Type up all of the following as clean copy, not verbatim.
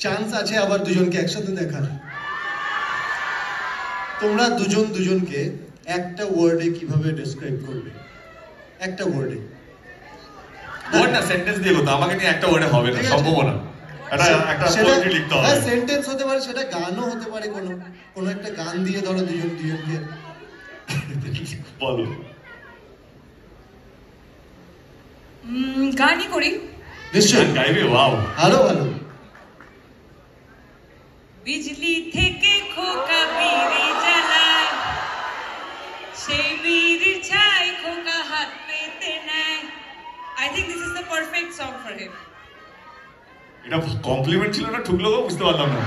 Chance আছে আবার দুজনকে একসাথে দেখার। তোমরা দুজনকে একটা ওয়ার্ডে কিভাবে ডেসক্রাইব করবে? একটা ওয়ার্ডে, ওয়ার্ড না সেন্টেন্স দিয়ে বলতো, আমাকে নিয়ে একটা ওয়ার্ডে হবে না, সম্ভব না। একটা পোয়েট্রি লিখতে হবে। হ্যাঁ, সেন্টেন্স হতে পারে, সেটা গানও হতে পারে, কোনো একটা গান দিয়ে ধরো দুজনকে বলো। গানই করি। নিশ্চয়ই গাইবে। ওয়াও, ভালো ভালো। বিজলি থেকে খোকা বিড়ি জ্বালায়, সেই বিড়ির ছাই খোকা হাত পেতে নেয়। I think this is the perfect song for him. এটা কমপ্লিমেন্ট ছিল না ঠুকলো গো, বুঝতে পারলাম না।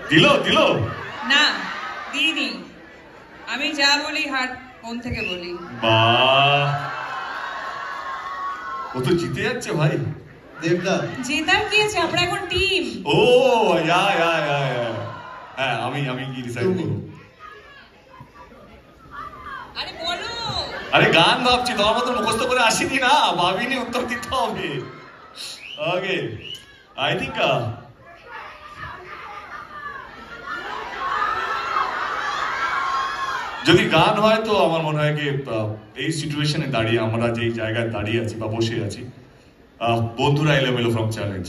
দিল না, দিইনি। আমি যা বলি হার্ট মন থেকে বলি। বাহ, ও তো জিতে যাচ্ছে ভাই। দেবদা জেতার কি আছে, আমরা এখন টিম। ও ইয়া হ্যাঁ, আমি কি ডিসাইড করব? আরে বলো। আরে গান ভাবছি, তোমার মতো মুখস্থ করে আসিনি না, ভাবিনি উত্তর দিতে হবে। ওকে, আই থিঙ্ক যদি গান হয় তো আমার মনে হয় কি এই সিচুয়েশনে দাঁড়িয়ে, আমরা যেই জায়গায় দাঁড়িয়ে আছি বা বসে আছি, বন্ধুরা এলোমেলো ফ্রম চ্যালেঞ্জ।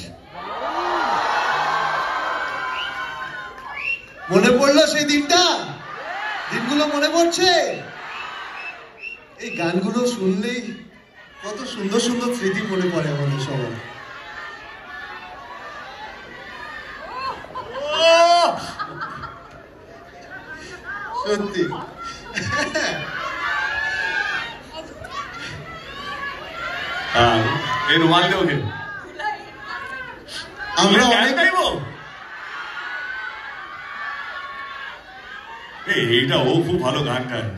মনে পড়লো সেই দিনগুলো মনে পড়ছে। এই গানগুলো শুনলেই কত সুন্দর সুন্দর স্মৃতি মনে পড়ে আমাদের সবার। সত্যি এই রুমাল দেবো কে? আমরা গান গাইবো। এইটা ও খুব ভালো গান গায়।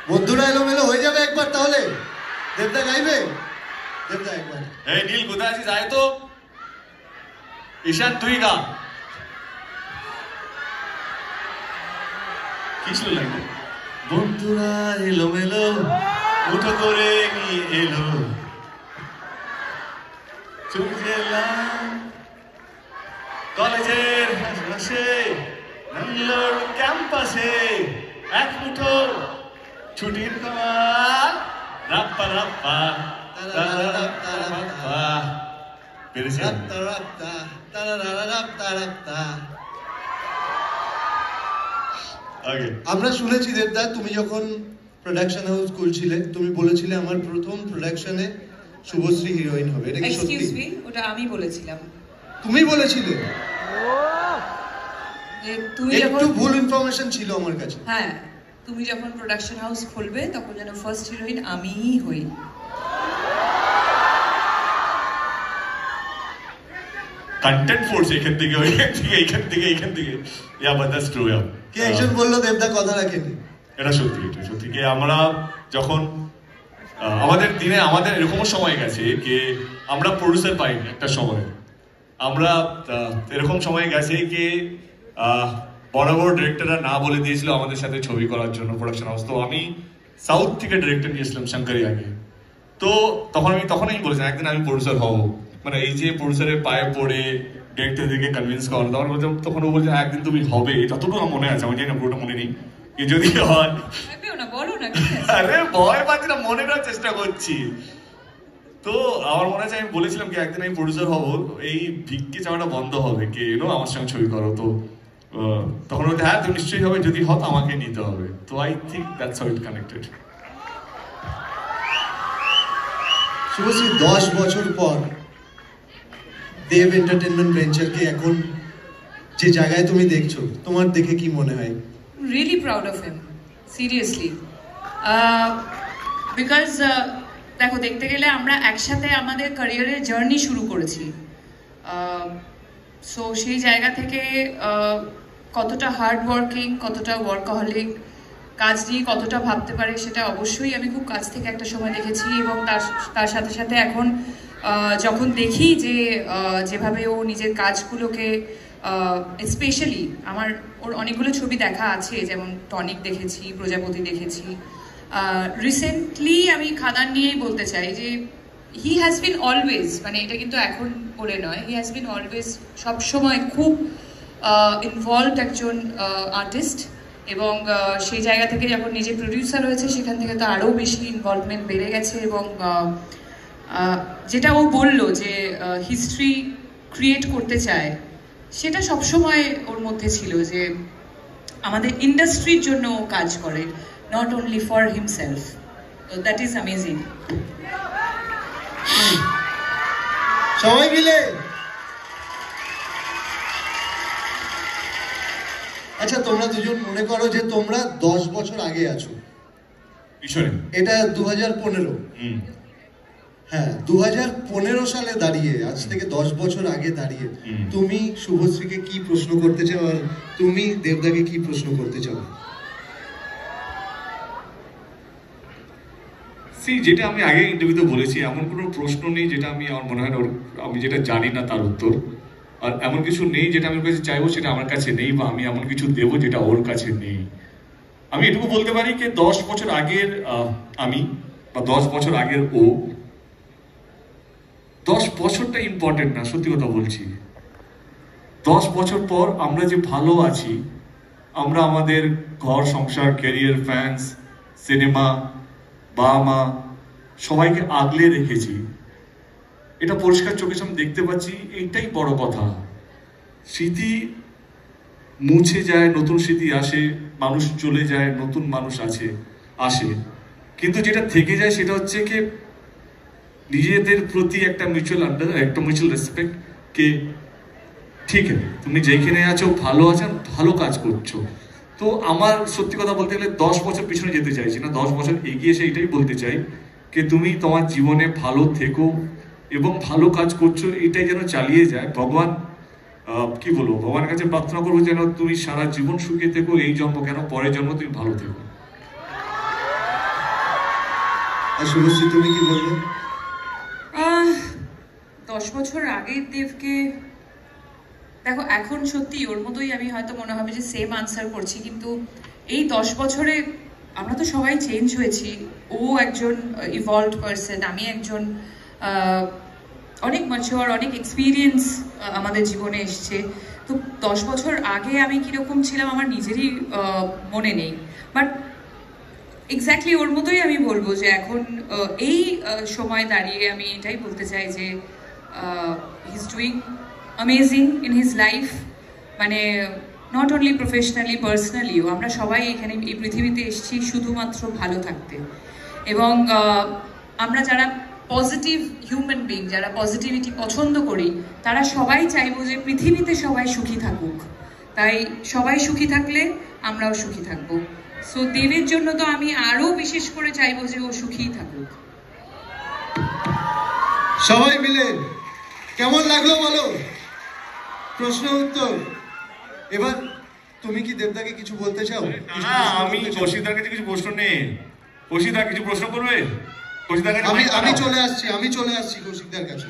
বন্ধুরা এলোমেলো হয়ে যাবে একবার, তাহলে দেবদা গাইবে। দেবদা একবার। এই নীল কোথায় আছিস, আয় তো। ঈশান তুই গা। কি ছিল লাইনটা? বন্ধুরা এলোমেলো মুঠো করে নিয়ে এলো, কলেজের আশেপাশে ন্যাঙ্গলোর ক্যাম্পাসে এক মুঠো ছুটির খাবার, রাপ্পা রাপ্পা পেরেছেন। আমরা শুনেছি দেবদা, তুমি যখন প্রোডাকশন হাউস খুলছিলে তুমি বলেছিলে আমার প্রথম প্রোডাকশনে শুভশ্রী হিরোইন হবে। এটা কি সত্যি? এক্সকিউজ মি, ওটা আমি বলেছিলাম। তুমি বলেছিলে? একটু ভুল ইনফরমেশন ছিল আমার কাছে। হ্যাঁ, তুমি যখন প্রোডাকশন হাউস খুলবে তখন যেন ফার্স্ট হিরোইন আমিই হই। কন্টেন্ট ফোর্স এখান থেকে এইখান থেকে ইয়া বাট দ্যাটস ট্রু। কে একজন বললো দেবদা কথা রাখেনি। এটা সত্যি কি আমরা যখন আমাদের দিনে আমাদের এরকমও সময় গেছে যে আমরা প্রডিউসার পাইনি একটা সময়। আমরা এরকম সময় গেছে কি বড় বড় ডিরেক্টররা না বলে দিয়েছিল আমাদের সাথে ছবি করার জন্য প্রোডাকশন হাউস। তো আমি সাউথ থেকে ডিরেক্টর নিয়েছিলাম শঙ্করিয়াকে। তো তখনই বলেছিলাম একদিন আমি প্রডিউসার হব। মানে এই যে প্রডিউসারের পায়ে পড়ে ডিরেক্টরদেরকে কনভিন্স করানো, তখন ও বলছে একদিন তুমি হবে। যতটুকু আমার মনে আছে, আমি জানি না পুরোটা মনে নেই, যদি হয়। আরে ভয় পাচ্ছি না, মনে করার চেষ্টা করছি। তো আমার মনে আছে আমি বলেছিলাম কি একদিন আমি প্রডিউসার হব, এই ভিক্ষে চাওয়াটা বন্ধ হবে, কে আমার সঙ্গে ছবি করো। তো তখন বলতে হ্যাঁ তুমি নিশ্চয়ই হবে, যদি হতো আমাকে নিতে হবে। তো I think that's how it connected. Subhashree 10 বছর পর দেব এন্টারটেনমেন্ট ভেঞ্চারকে এখন যে জায়গায় তুমি দেখছো, তোমার দেখে কি মনে হয়? Really proud of him, seriously. Because দেখো, দেখতে গেলে আমরা একসাথে আমাদের ক্যারিয়ারের জার্নি শুরু করেছি। সো সেই জায়গা থেকে কতটা হার্ড ওয়ার্কিং, কতটা ওয়ার্কাহলিক, কাজ নিয়ে কতটা ভাবতে পারে সেটা অবশ্যই আমি খুব কাছ থেকে একটা সময় দেখেছি। এবং তার সাথে সাথে এখন যখন দেখি যে যেভাবে ও নিজের কাজগুলোকে, স্পেশালি ওর অনেকগুলো ছবি দেখা আছে, যেমন টনিক দেখেছি, প্রজাপতি দেখেছি। রিসেন্টলি আমি খাদান নিয়েই বলতে চাই যে হি হ্যাজ বিন অলওয়েজ, মানে এটা কিন্তু এখন বলে নয়, হি হ্যাজ বিন অলওয়েজ সবসময় খুব ইনভলভড একজন আর্টিস্ট, এবং সেই জায়গা থেকে যখন নিজে প্রডিউসার হয়েছে সেখান থেকে তো আরও বেশি ইনভলভমেন্ট বেড়ে গেছে। এবং যেটা ও বললো যে হিস্ট্রি ক্রিয়েট করতে চায়, সেটা সবসময় ওর মধ্যে ছিল, যে আমাদের ইন্ডাস্ট্রির জন্য ও কাজ করে, নট অনলি ফর হিমসেলফ। তো দ্যাট ইজ অ্যামেজিং। সবাই মিলে আচ্ছা, তোমরা দুজন মনে করো যে তোমরা 10 বছর আগে আছো পিছনে, এটা 2015। হ্যাঁ, 2015 সালে দাঁড়িয়ে, আজ থেকে 10 বছর আগে দাঁড়িয়ে তুমি শুভশ্রীকে কি প্রশ্ন করতে চাও, আর তুমি দেবদাকে কি প্রশ্ন করতে চাও? যেটা আমি আগে ইন্টারভিউতে বলেছি, এমন কোনো প্রশ্ন নেই যেটা আমার মনে হয় আমি যেটা জানি না তার উত্তর, আর এমন কিছু নেই যেটা আমি ওর কাছে চাইবো সেটা আমার কাছে নেই, বা আমি এমন কিছু দেবো যেটা ওর কাছে নেই। আমি এটুকু বলতে পারি যে 10 বছর আগের আমি বা 10 বছর আগের ও, 10 বছরটা ইম্পর্টেন্ট না, সত্যি কথা বলছি। 10 বছর পর আমরা যে ভালো আছি, আমরা আমাদের ঘর সংসার, ক্যারিয়ার, ফ্যান্স, সিনেমা, বাবা মা সবাইকে আগলে রেখেছি, এটা পরিষ্কার চোখের সামনে দেখতে পাচ্ছি, এইটাই বড় কথা। স্মৃতি মুছে যায়, নতুন স্মৃতি আসে, মানুষ চলে যায়, নতুন মানুষ আসে, কিন্তু যেটা থেকে যায় সেটা হচ্ছে কি নিজেদের প্রতি একটা মিউচুয়াল রেসপেক্ট, কে ঠিক আছে তুমি যেখানে আছো ভালো আছো, ভালো কাজ করছো। তো আমার সত্যি কথা বলতে গেলে 10 বছর পিছনে যেতে চাইছি না, 10 বছর এগিয়ে এসে এটাই বলতে চাই যে তুমি তোমার জীবনে ভালো থেকো এবং ভালো কাজ করছো, এটাই যেন চালিয়ে যায়। ভগবান কি বলবো, ভগবানের কাছে প্রার্থনা করবো যেন তুমি সারা জীবন সুখে থেকো, এই জন্ম কেন, পরের জন্ম তুমি ভালো থেকো। আর শুভশ্রী তুমি কি বলবে? 10 বছর আগের দেবকে দেখো, এখন সত্যি ওর মতোই আমি হয়তো মনে হবে যে সেম আনসার করছি, কিন্তু এই 10 বছরে আমরা তো সবাই চেঞ্জ হয়েছি। ও একজন ইভলভড পারসন, আমি একজন অনেক ম্যাচিওর, অনেক এক্সপিরিয়েন্স আমাদের জীবনে এসছে। তো 10 বছর আগে আমি কীরকম ছিলাম আমার নিজেরই মনে নেই, বাট এক্স্যাক্টলি ওর মতোই আমি বলবো যে এখন এই সময় দাঁড়িয়ে আমি এটাই বলতে চাই যে he is doing amazing in his life, মানে নট অনলি প্রফেশনালি, পার্সোনালিও। আমরা সবাই এখানে এই পৃথিবীতে এসেছি শুধুমাত্র ভালো থাকতে, এবং আমরা যারা পজিটিভ হিউম্যান বিং, যারা পজিটিভিটি পছন্দ করি, তারা সবাই চাইবো যে পৃথিবীতে সবাই সুখী থাকুক। তাই সবাই সুখী থাকলে আমরাও সুখী থাকবো। সো দেবের জন্য তো আমি আরো বিশেষ করে চাইবো যে ও সুখী থাকুক। সবাই মিলে কেমন লাগলো বলো? প্রশ্ন উত্তর। এবার তুমি কি দেবদাকে কিছু বলতে চাও? না, আমি কৌশিকদার কাছে কিছু প্রশ্ন নেই। কৌশিকদার কিছু প্রশ্ন করবে? আমি চলে আসছি কৌশিকদার কাছে।